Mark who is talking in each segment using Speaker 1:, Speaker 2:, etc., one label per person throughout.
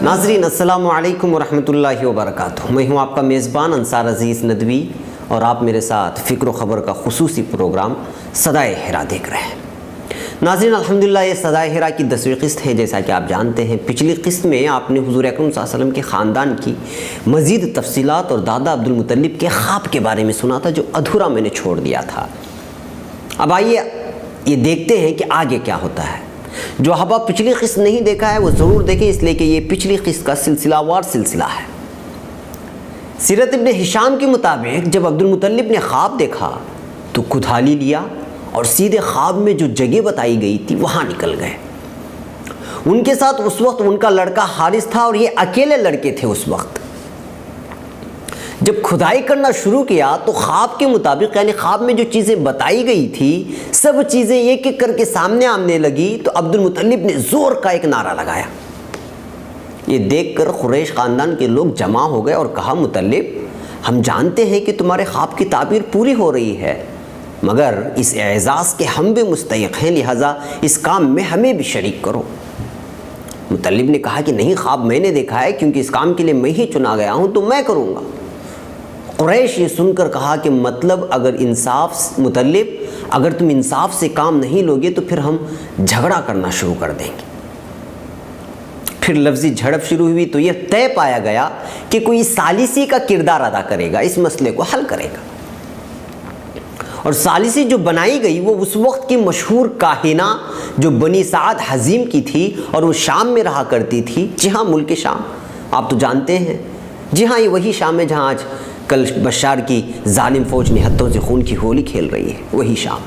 Speaker 1: ناظرین السلام علیکم ورحمۃ اللہ وبرکاتہ۔ میں ہوں آپ کا میزبان انصار عزیز ندوی اور آپ میرے ساتھ فکر و خبر کا خصوصی پروگرام صدائے ہرا دیکھ رہے ہیں۔ ناظرین الحمدللہ یہ صدائے ہرا کی 10ویں قسط ہے۔ جیسا کہ آپ جانتے ہیں پچھلی قسط میں آپ نے حضور اکرم صلی اللہ علیہ وسلم کے خاندان کی مزید تفصیلات اور دادا عبدالمطلب کے خواب کے بارے میں سنا تھا جو ادھورا میں نے چھوڑ دیا تھا۔ اب آئیے یہ دیکھتے ہیں کہ آگے کیا ہوتا ہے۔ جو احباب پچھلی قسط نہیں دیکھا ہے وہ ضرور دیکھیں، اس لیے کہ یہ پچھلی قسط کا سلسلہ وار سلسلہ ہے۔ سیرت ابن ہشام کے مطابق جب عبدالمطلب نے خواب دیکھا تو کدھالی لیا اور سیدھے خواب میں جو جگہ بتائی گئی تھی وہاں نکل گئے۔ ان کے ساتھ اس وقت ان کا لڑکا حارث تھا اور یہ اکیلے لڑکے تھے۔ اس وقت جب کھدائی کرنا شروع کیا تو خواب کے مطابق یعنی خواب میں جو چیزیں بتائی گئی تھی سب چیزیں ایک ایک کر کے سامنے آنے لگی تو عبدالمطلب نے زور کا ایک نعرہ لگایا۔ یہ دیکھ کر قریش خاندان کے لوگ جمع ہو گئے اور کہا، مطلب ہم جانتے ہیں کہ تمہارے خواب کی تعبیر پوری ہو رہی ہے، مگر اس اعزاز کے ہم بھی مستحق ہیں، لہٰذا اس کام میں ہمیں بھی شریک کرو۔ مطلب نے کہا کہ نہیں، خواب میں نے دیکھا ہے، کیونکہ اس کام کے لیے میں ہی چنا گیا ہوں تو میں کروں گا۔ قریش یہ سن کر کہا کہ مطلب اگر تم انصاف سے کام نہیں لوگے تو پھر ہم جھگڑا کرنا شروع کر دیں گے۔ پھر لفظی جھڑپ شروع ہوئی تو یہ طے پایا گیا کہ کوئی ثالثی کا کردار ادا کرے گا، اس مسئلے کو حل کرے گا۔ اور ثالثی جو بنائی گئی وہ اس وقت کی مشہور کاہنہ جو بنی سعد حزیم کی تھی اور وہ شام میں رہا کرتی تھی۔ جی ہاں، ملک شام آپ تو جانتے ہیں، جی ہاں یہ وہی شام ہے جہاں آج کل بشار کی ظالم فوج نے ہتھوں سے خون کی ہولی کھیل رہی ہے، وہی شام۔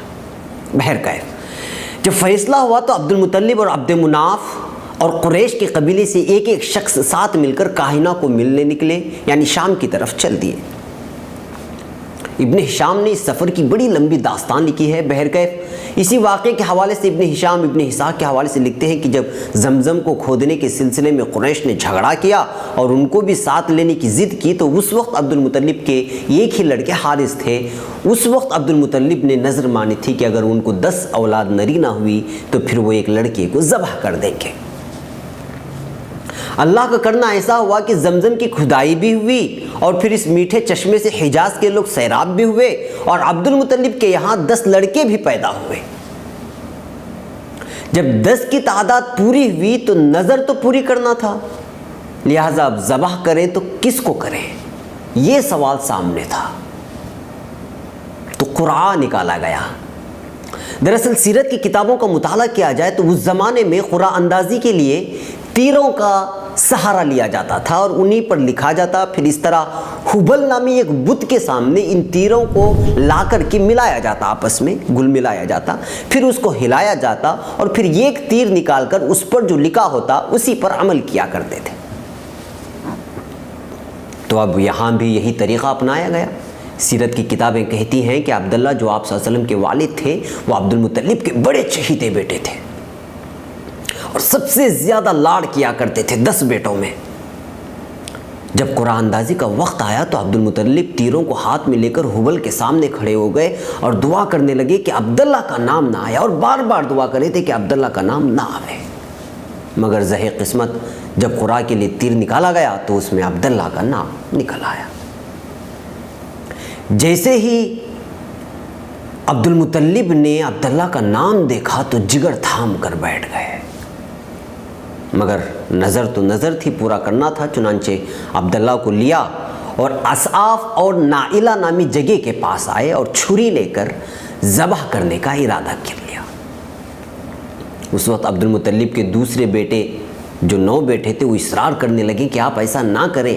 Speaker 1: بہرکیف جب فیصلہ ہوا تو عبدالمطلب اور عبد مناف اور قریش کے قبیلے سے ایک ایک شخص ساتھ مل کر کاہنہ کو ملنے نکلے، یعنی شام کی طرف چل دیے۔ ابن ہشام نے اس سفر کی بڑی لمبی داستان لکھی ہے۔ بہرکیف اسی واقعے کے حوالے سے ابن ہشام ابن اسحاق کے حوالے سے لکھتے ہیں کہ جب زمزم کو کھودنے کے سلسلے میں قریش نے جھگڑا کیا اور ان کو بھی ساتھ لینے کی ضد کی تو اس وقت عبدالمطلب کے ایک ہی لڑکے حارث تھے۔ اس وقت عبدالمطلب نے نظر مانی تھی کہ اگر ان کو 10 اولاد نری نہ ہوئی تو پھر وہ ایک لڑکے کو ذبح کر دیں گے۔ اللہ کا کرنا ایسا ہوا کہ زمزم کی کھدائی بھی ہوئی اور پھر اس میٹھے چشمے سے حجاز کے لوگ سیراب بھی ہوئے اور عبدالمطلب کے یہاں 10 لڑکے بھی پیدا ہوئے۔ جب 10 کی تعداد پوری ہوئی تو نظر تو پوری کرنا تھا، لہٰذا اب ذبح کریں تو کس کو کریں، یہ سوال سامنے تھا۔ تو قرعہ نکالا گیا۔ دراصل سیرت کی کتابوں کا مطالعہ کیا جائے تو اس زمانے میں قرعہ اندازی کے لیے تیروں کا سہارا لیا جاتا تھا اور انہی پر لکھا جاتا۔ پھر اس طرح حبل نامی ایک بت کے سامنے ان تیروں کو لا کر کے ملایا جاتا، آپس میں گل ملایا جاتا، پھر اس کو ہلایا جاتا اور پھر ایک تیر نکال کر اس پر جو لکھا ہوتا اسی پر عمل کیا کرتے تھے۔ تو اب یہاں بھی یہی طریقہ اپنایا گیا۔ سیرت کی کتابیں کہتی ہیں کہ عبداللہ جو آپ صلی اللہ علیہ وسلم کے والد تھے وہ عبدالمطلب کے بڑے چہیتے بیٹے تھے اور سب سے زیادہ لاڑ کیا کرتے تھے 10 بیٹوں میں۔ جب قرعہ اندازی کا وقت آیا تو عبدالمطلب تیروں کو ہاتھ میں لے کر حبل کے سامنے کھڑے ہو گئے اور دعا کرنے لگے کہ عبداللہ کا نام نہ آئے، اور بار بار دعا کرے تھے کہ عبداللہ کا نام نہ آئے۔ مگر زہر قسمت جب قرعہ کے لیے تیر نکالا گیا تو اس میں عبداللہ کا نام نکل آیا۔ جیسے ہی عبدالمطلب نے عبداللہ کا نام دیکھا تو جگر تھام کر بیٹھ گئے، مگر نظر تو نظر تھی، پورا کرنا تھا۔ چنانچہ عبداللہ کو لیا اور اسعاف اور نائلہ نامی جگہ کے پاس آئے اور چھری لے کر ذبح کرنے کا ارادہ کر لیا۔ اس وقت عبدالمطلب کے دوسرے بیٹے جو 9 بیٹے تھے وہ اصرار کرنے لگے کہ آپ ایسا نہ کریں۔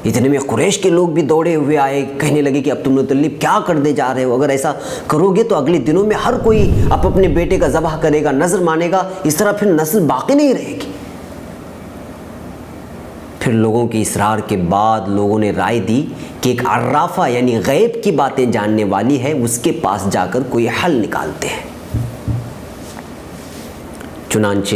Speaker 1: اتنے میں قریش کے لوگ بھی دوڑے ہوئے آئے، کہنے لگے کہ عبدالمطلب کیا کرنے جا رہے ہو، اگر ایسا کرو گے تو اگلے دنوں میں ہر کوئی اپنے بیٹے کا ذبح کرے گا، نظر مانے گا، اس طرح پھر نسل باقی نہیں رہے گی۔ پھر لوگوں کے اصرار کے بعد لوگوں نے رائے دی کہ ایک عرافہ یعنی غیب کی باتیں جاننے والی ہے، اس کے پاس جا کر کوئی حل نکالتے ہیں۔ چنانچہ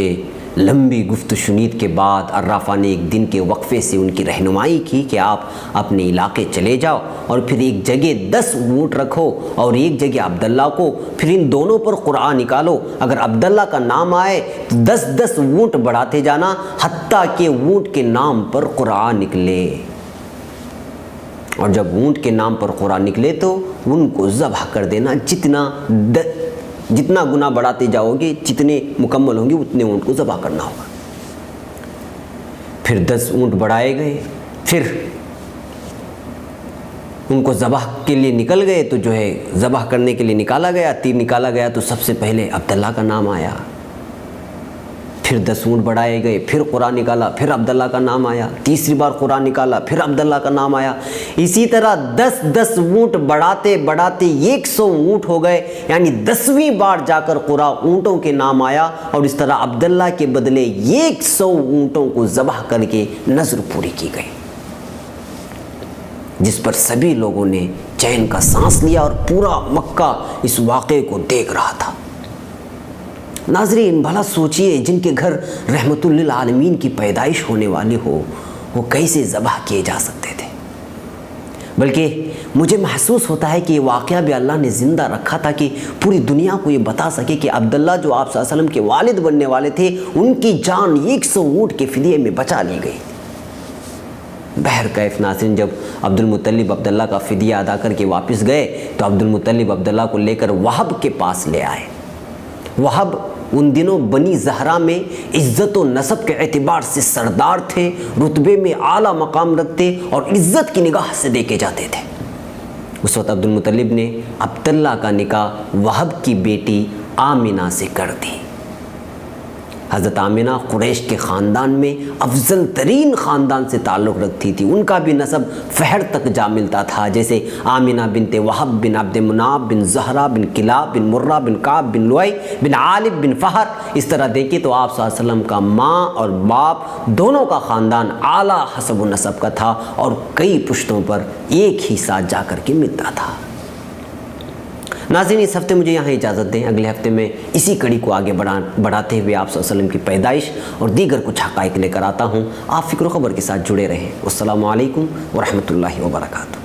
Speaker 1: لمبی گفت و شنید کے بعد عرافہ نے ایک دن کے وقفے سے ان کی رہنمائی کی کہ آپ اپنے علاقے چلے جاؤ اور پھر ایک جگہ 10 اونٹ رکھو اور ایک جگہ عبداللہ کو، پھر ان دونوں پر قرآن نکالو، اگر عبداللہ کا نام آئے تو 10 اونٹ بڑھاتے جانا حتیٰ کہ اونٹ کے نام پر قرآن نکلے، اور جب اونٹ کے نام پر قرآن نکلے تو ان کو ذبح کر دینا، جتنا گناہ بڑھاتے جاؤ گے جتنے مکمل ہوں گے اتنے اونٹ کو ذبح کرنا ہوگا۔ پھر 10 اونٹ بڑھائے گئے، پھر ان کو ذبح کے لیے نکل گئے تو جو ہے ذبح کرنے کے لیے نکالا گیا، تیر نکالا گیا تو سب سے پہلے عبداللہ کا نام آیا، پھر 10 اونٹ بڑھائے گئے، پھر قرآن نکالا، پھر عبداللہ کا نام آیا، تیسری بار قرآن نکالا، پھر عبداللہ کا نام آیا، اسی طرح 10 اونٹ بڑھاتے بڑھاتے 100 اونٹ ہو گئے، یعنی 10ویں بار جا کر قرآن اونٹوں کے نام آیا، اور اس طرح عبداللہ کے بدلے 100 اونٹوں کو ذبح کر کے نذر پوری کی گئی، جس پر سبھی لوگوں نے چین کا سانس لیا اور پورا مکہ اس واقعے کو دیکھ رہا تھا۔ ناظرین بھلا سوچئے، جن کے گھر رحمت للعالمین کی پیدائش ہونے والی ہو وہ کیسے ذبح کیے جا سکتے تھے؟ بلکہ مجھے محسوس ہوتا ہے کہ یہ واقعہ بھی اللہ نے زندہ رکھا تھا کہ پوری دنیا کو یہ بتا سکے کہ عبداللہ جو آپ صلی اللہ علیہ وسلم کے والد بننے والے تھے، ان کی جان 100 اونٹ کے فدیے میں بچا لی گئی۔ بہرکیف ناظرین، جب عبد المطلب عبداللہ کا فدیہ ادا کر کے واپس گئے تو عبد المطلب عبداللہ کو لے کر وہب کے پاس لے آئے۔ وہب ان دنوں بنی زہرا میں عزت و نسب کے اعتبار سے سردار تھے، رتبے میں اعلیٰ مقام رکھتے اور عزت کی نگاہ سے دیکھے جاتے تھے۔ اس وقت عبد المطلب نے عبداللہ کا نکاح وہب کی بیٹی آمنہ سے کر دی۔ حضرت آمنہ قریش کے خاندان میں افضل ترین خاندان سے تعلق رکھتی تھی، ان کا بھی نسب فہر تک جا ملتا تھا، جیسے آمنہ بنت وہب بن عبد مناف بن زہرہ بن کلاب بن مرہ بن کعب بن لؤی بن عالب بن فہر۔ اس طرح دیکھیں تو آپ صلی اللہ علیہ وسلم کا ماں اور باپ دونوں کا خاندان اعلیٰ حسب و نسب کا تھا اور کئی پشتوں پر ایک ہی ساتھ جا کر کے ملتا تھا۔ ناظرین اس ہفتے مجھے یہاں اجازت دیں، اگلے ہفتے میں اسی کڑی کو آگے بڑھاتے ہوئے آپ صلی اللہ علیہ وسلم کی پیدائش اور دیگر کچھ حقائق لے کر آتا ہوں۔ آپ فکر و خبر کے ساتھ جڑے رہیں۔ السلام علیکم ورحمۃ اللہ وبرکاتہ۔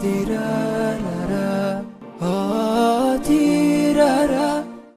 Speaker 2: تیرا